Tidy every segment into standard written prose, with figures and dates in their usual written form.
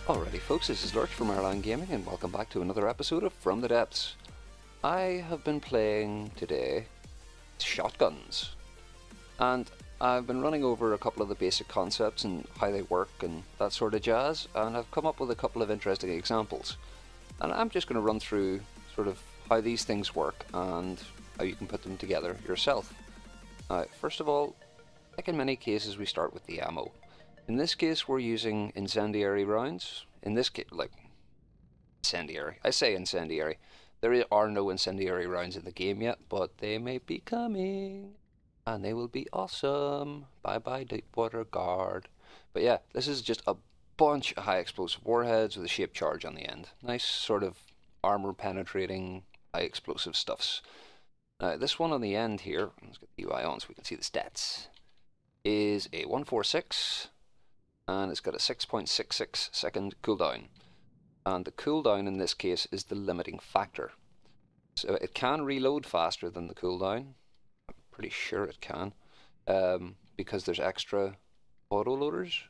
Alrighty folks, this is Lurch from Airline Gaming and welcome back to another episode of From the Depths. I have been playing today shotguns, and I've been running over a couple of the basic concepts and how they work and that sort of jazz, and I've come up with a couple of interesting examples. And I'm just going to run through sort of how these things work and how you can put them together yourself. First of all, like in many cases, we start with the ammo. In this case, we're using incendiary rounds. In this case, like, incendiary. I say incendiary. There are no incendiary rounds in the game yet, but they may be coming. And they will be awesome. Bye-bye, Deepwater Guard. But yeah, this is just a bunch of high explosive warheads with a shaped charge on the end. Nice sort of armor-penetrating, high explosive stuffs. Now, this one on the end here, let's get the UI on so we can see the stats, is a 146. And it's got a 6.66 second cooldown. And the cooldown in this case is the limiting factor. So it can reload faster than the cooldown. I'm pretty sure it can, because there's extra autoloaders.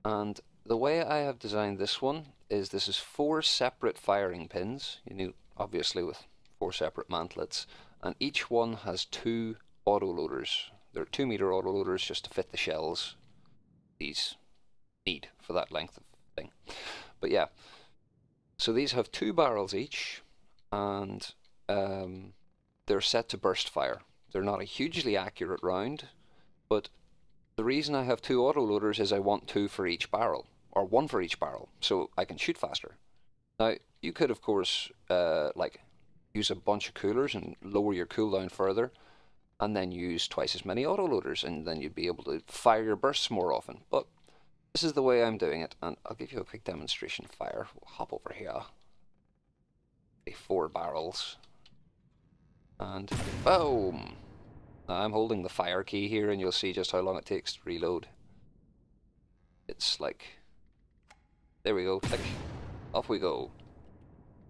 And the way I have designed this one is this is 4 separate firing pins, obviously with 4 separate mantlets, and each one has 2 autoloaders. They're 2-meter autoloaders just to fit the shells these need for that length of thing. But yeah, so these have 2 barrels each, and they're set to burst fire. They're not a hugely accurate round, but the reason I have 2 autoloaders is I want 2 for each barrel, or 1 for each barrel, so I can shoot faster. Now, you could of course use a bunch of coolers and lower your cooldown further, and then use twice as many autoloaders, and then you'd be able to fire your bursts more often. But this is the way I'm doing it, and I'll give you a quick demonstration fire. We'll hop over here. 4 barrels. And boom! Now I'm holding the fire key here, and you'll see just how long it takes to reload. It's like, there we go, click, off we go.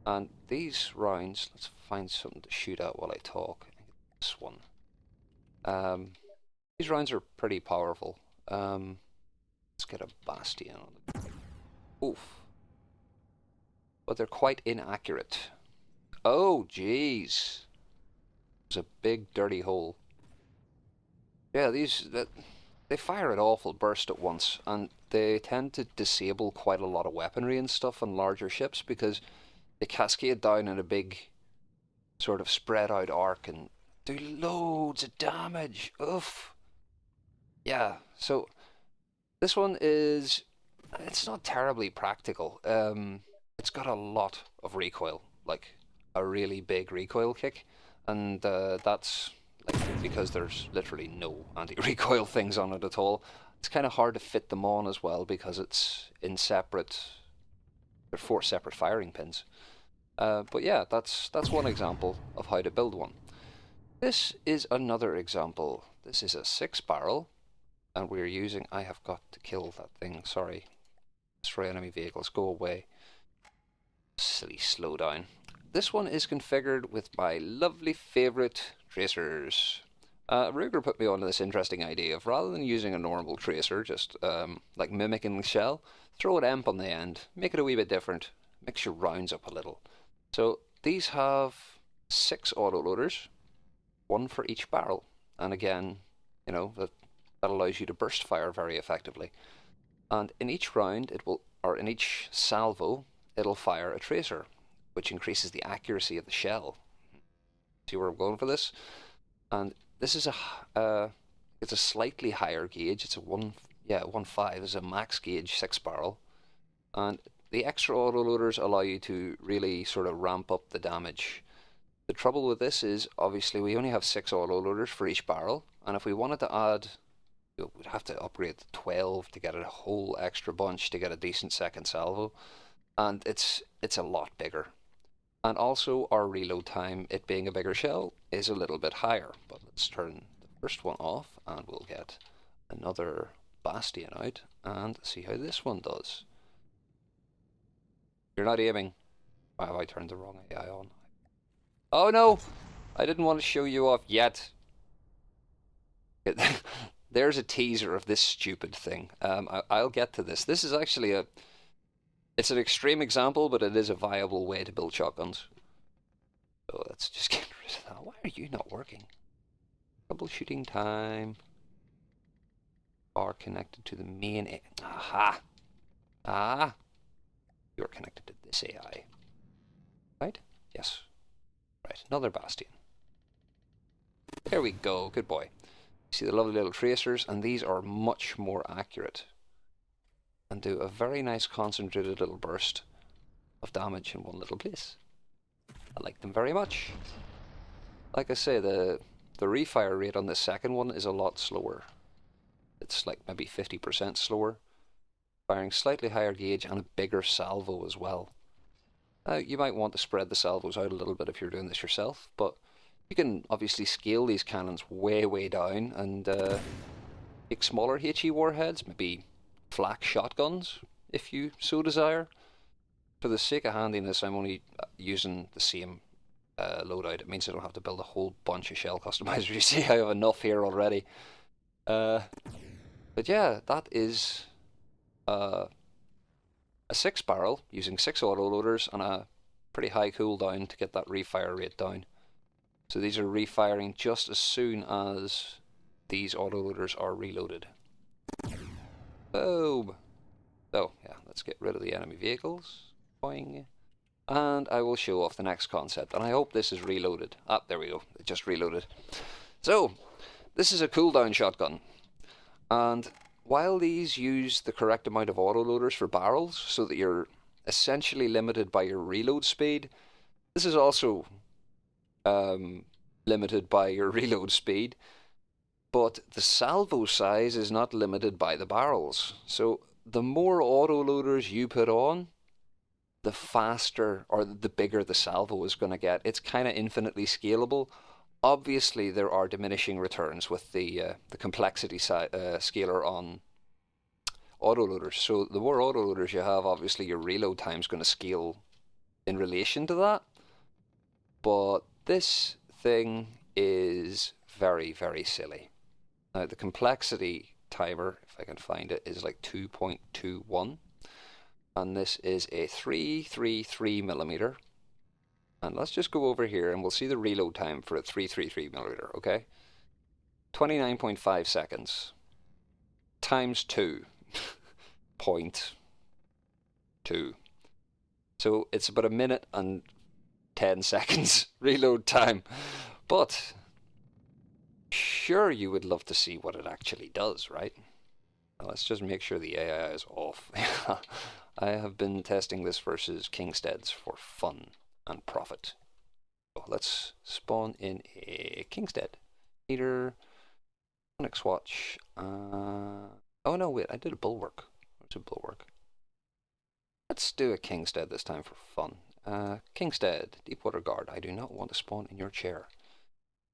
And these rounds, let's find something to shoot at while I talk. This one. These rounds are pretty powerful. Let's get a bastion on them. Oof. But they're quite inaccurate. Oh, jeez. There's a big dirty hole. Yeah, they fire an awful burst at once, and they tend to disable quite a lot of weaponry and stuff on larger ships because they cascade down in a big sort of spread out arc and do loads of damage. Oof. Yeah, so this one it's not terribly practical. It's got a lot of recoil, like a really big recoil kick, and that's like because there's literally no anti-recoil things on it at all. It's kind of hard to fit them on as well because it's in separate. There are 4 separate firing pins. But yeah, that's one example of how to build one. This is another example. This is a 6 barrel, and we're using. I have got to kill that thing. Sorry. Destroy enemy vehicles. Go away. Silly slowdown. This one is configured with my lovely favourite tracers. Ruger put me onto this interesting idea of rather than using a normal tracer, just like mimicking the shell, throw an EMP on the end, make it a wee bit different, mix your rounds up a little. So these have 6 autoloaders, 1 for each barrel, and again, that allows you to burst fire very effectively. And in each round, in each salvo, it'll fire a tracer, which increases the accuracy of the shell. See where I'm going for this? And this is it's a slightly higher gauge. It's a 1.5 is a max gauge 6 barrel, and the extra autoloaders allow you to really sort of ramp up the damage. The trouble with this is, obviously, we only have 6 autoloaders for each barrel, and if we wanted to add, we'd have to upgrade to 12 to get a whole extra bunch to get a decent second salvo, and it's a lot bigger. And also, our reload time, it being a bigger shell, is a little bit higher. But let's turn the first one off, and we'll get another bastion out, and see how this one does. You're not aiming. Why have I turned the wrong AI on? Oh no! I didn't want to show you off yet. There's a teaser of this stupid thing. I'll get to this. This is actually It's an extreme example, but it is a viable way to build shotguns. So let's just get rid of that. Why are you not working? Troubleshooting time. Are connected to the main. Aha! Ah! You're connected to this AI. Right? Yes. Right, another bastion. There we go, good boy. See the lovely little tracers, and these are much more accurate and do a very nice concentrated little burst of damage in one little place. I like them very much. Like I say, the refire rate on the second one is a lot slower. It's like maybe 50% slower, firing slightly higher gauge and a bigger salvo as well. You might want to spread the salvos out a little bit if you're doing this yourself, but you can obviously scale these cannons way down and make smaller HE warheads, maybe flak shotguns if you so desire. For the sake of handiness, I'm only using the same loadout. It means I don't have to build a whole bunch of shell customizers. You see, I have enough here already. But yeah, that is a 6-barrel using 6 autoloaders and a pretty high cooldown to get that refire rate down. So these are refiring just as soon as these autoloaders are reloaded. Boom! So yeah, let's get rid of the enemy vehicles. Boing. And I will show off the next concept, and I hope this is reloaded. Ah, there we go, it just reloaded. So, this is a cooldown shotgun, and while these use the correct amount of autoloaders for barrels, so that you're essentially limited by your reload speed, this is also limited by your reload speed, but the salvo size is not limited by the barrels. So the more autoloaders you put on, the faster or the bigger the salvo is going to get. It's kind of infinitely scalable. Obviously, there are diminishing returns with the complexity scaler on autoloaders. So the more autoloaders you have, obviously your reload time is going to scale in relation to that. But this thing is very silly. Now the complexity timer, if I can find it, is like 2.21. And this is a 333mm. And let's just go over here and we'll see the reload time for a 333mm, okay? 29.5 seconds. Times 2.2. So it's about a minute and 10 seconds reload time. But sure, you would love to see what it actually does, right? Now, let's just make sure the AI is off. I have been testing this versus Kingsteads for fun and profit. So let's spawn in a Kingstead. Meter, Onyx Watch. Oh no, wait, I did a Bulwark. What's a Bulwark? Let's do a Kingstead this time for fun. Kingstead, Deepwater Guard. I do not want to spawn in your chair.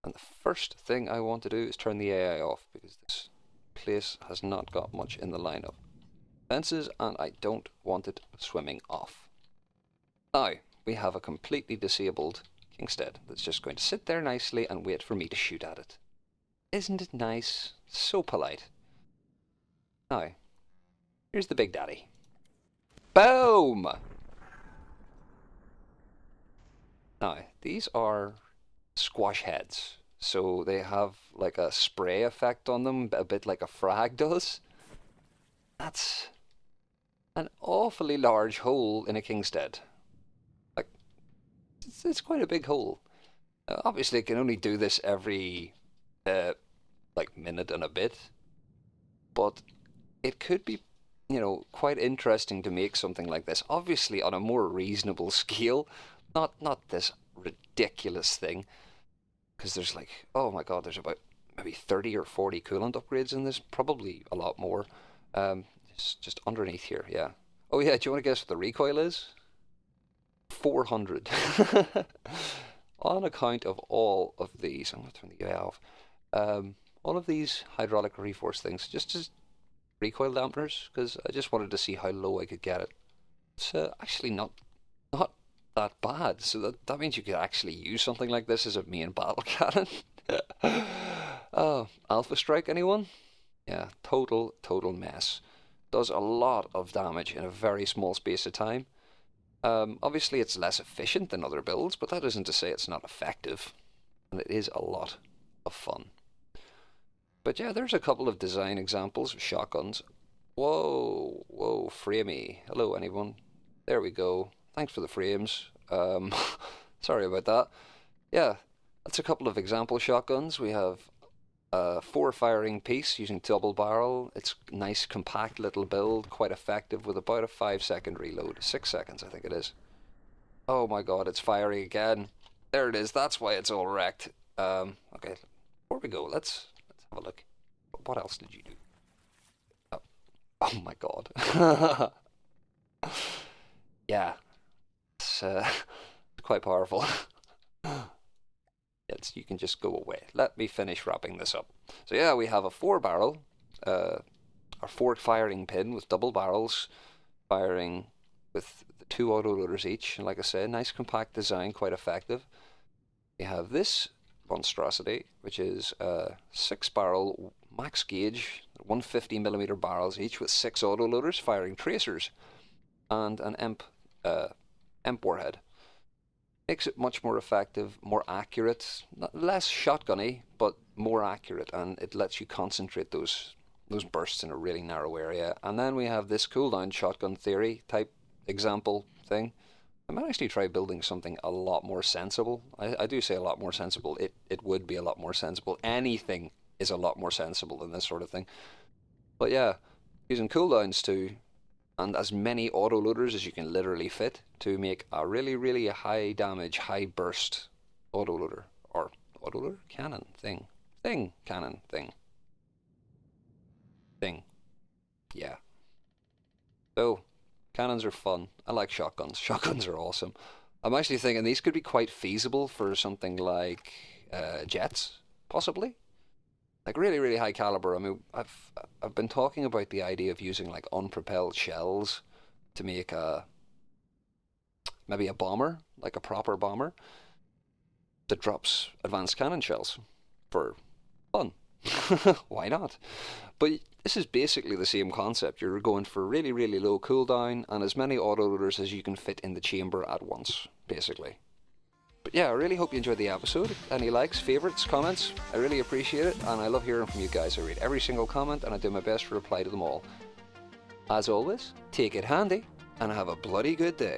And the first thing I want to do is turn the AI off, because this place has not got much in the lineup. Fences, and I don't want it swimming off. Now, we have a completely disabled Kingstead that's just going to sit there nicely and wait for me to shoot at it. Isn't it nice? So polite. Now, here's the big daddy. Boom! Now, these are squash heads, so they have like a spray effect on them, a bit like a frag does. That's an awfully large hole in a Kingstead. Like, it's quite a big hole. Obviously, it can only do this every like minute and a bit, but it could be, you know, quite interesting to make something like this. Obviously, on a more reasonable scale, not this ridiculous thing, because there's like, oh my god, there's about maybe 30 or 40 coolant upgrades in this, probably a lot more. It's just underneath here, yeah. Oh yeah, do you want to guess what the recoil is? 400. On account of all of these, I'm going to turn the AI off. All of these hydraulic reforce things, just as recoil dampeners, because I just wanted to see how low I could get it. It's actually not that bad, so that means you could actually use something like this as a main battle cannon. Oh, Alpha Strike, anyone? Yeah, total mess. does a lot of damage in a very small space of time. Obviously, it's less efficient than other builds, but that isn't to say it's not effective. And it is a lot of fun. But yeah, there's a couple of design examples of shotguns. Whoa, whoa, framey. Hello, anyone. There we go. Thanks for the frames. Sorry about that. Yeah, that's a couple of example shotguns. We have a 4-firing piece using double barrel. It's nice, compact little build, quite effective with about a 5-second reload. 6 seconds, I think it is. Oh my god, it's firing again. There it is. That's why it's all wrecked. Okay, before we go, let's have a look. What else did you do? Oh my god. Yeah, it's quite powerful. You can just go away. Let me finish wrapping this up. So yeah, we have a 4-barrel, our 4-firing pin with double barrels, firing with the 2 autoloaders each. And like I said, nice compact design, quite effective. We have this monstrosity, which is a 6-barrel max gauge, 150mm barrels each with 6 autoloaders firing tracers, and an EMP warhead. Makes it much more effective, more accurate, less shotgunny, but more accurate, and it lets you concentrate those bursts in a really narrow area. And then we have this cooldown shotgun theory type example thing. I might actually try building something a lot more sensible. I do say a lot more sensible. It would be a lot more sensible. Anything is a lot more sensible than this sort of thing. But yeah, using cooldowns too, and as many autoloaders as you can literally fit to make a really, really high damage, high burst autoloader. Or autoloader? Cannon thing. Cannon thing. Yeah. So, cannons are fun. I like shotguns. Shotguns are awesome. I'm actually thinking these could be quite feasible for something like jets, possibly. Like really, really high caliber. I mean, I've been talking about the idea of using like unpropelled shells to make maybe a bomber, like a proper bomber, that drops advanced cannon shells for fun. Why not? But this is basically the same concept. You're going for really, really low cooldown and as many autoloaders as you can fit in the chamber at once, basically. But yeah, I really hope you enjoyed the episode. Any likes, favourites, comments? I really appreciate it, and I love hearing from you guys. I read every single comment, and I do my best to reply to them all. As always, take it handy, and have a bloody good day.